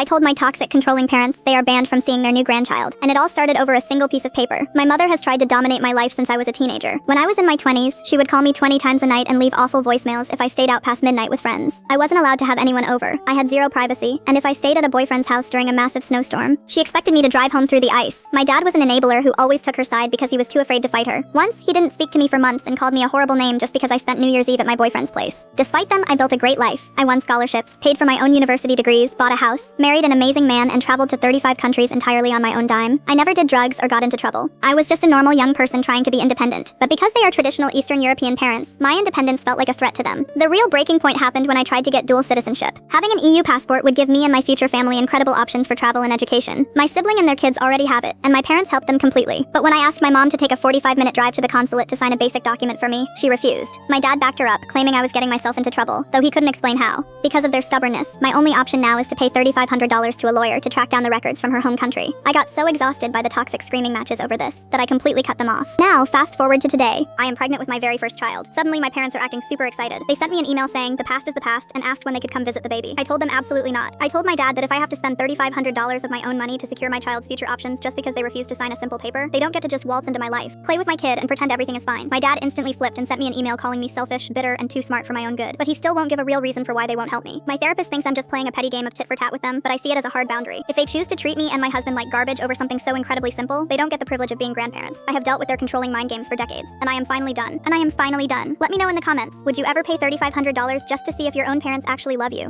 I told my toxic, controlling parents they are banned from seeing their new grandchild, and it all started over a single piece of paper. My mother has tried to dominate my life since I was a teenager. When I was in my 20s, she would call me 20 times a night and leave awful voicemails if I stayed out past midnight with friends. I wasn't allowed to have anyone over. I had zero privacy, and if I stayed at a boyfriend's house during a massive snowstorm, she expected me to drive home through the ice. My dad was an enabler who always took her side because he was too afraid to fight her. Once, he didn't speak to me for months and called me a horrible name just because I spent New Year's Eve at my boyfriend's place. Despite them, I built a great life. I won scholarships, paid for my own university degrees, bought a house, married an amazing man, and traveled to 35 countries entirely on my own dime. I never did drugs or got into trouble. I was just a normal young person trying to be independent. But because they are traditional Eastern European parents, my independence felt like a threat to them. The real breaking point happened when I tried to get dual citizenship. Having an EU passport would give me and my future family incredible options for travel and education. My sibling and their kids already have it, and my parents helped them completely. But when I asked my mom to take a 45-minute drive to the consulate to sign a basic document for me, she refused. My dad backed her up, claiming I was getting myself into trouble, though he couldn't explain how. Because of their stubbornness, my only option now is to pay $3,500 to a lawyer to track down the records from her home country. I got so exhausted by the toxic screaming matches over this that I completely cut them off. Now, fast forward to today. I am pregnant with my very first child. Suddenly, my parents are acting super excited. They sent me an email saying the past is the past and asked when they could come visit the baby. I told them absolutely not. I told my dad that if I have to spend $3,500 of my own money to secure my child's future options just because they refuse to sign a simple paper, they don't get to just waltz into my life, play with my kid, and pretend everything is fine. My dad instantly flipped and sent me an email calling me selfish, bitter, and too smart for my own good. But he still won't give a real reason for why they won't help me. My therapist thinks I'm just playing a petty game of tit for tat with them, but I see it as a hard boundary. If they choose to treat me and my husband like garbage over something so incredibly simple, they don't get the privilege of being grandparents. I have dealt with their controlling mind games for decades, and I am finally done. Let me know in the comments, would you ever pay $3,500 just to see if your own parents actually love you?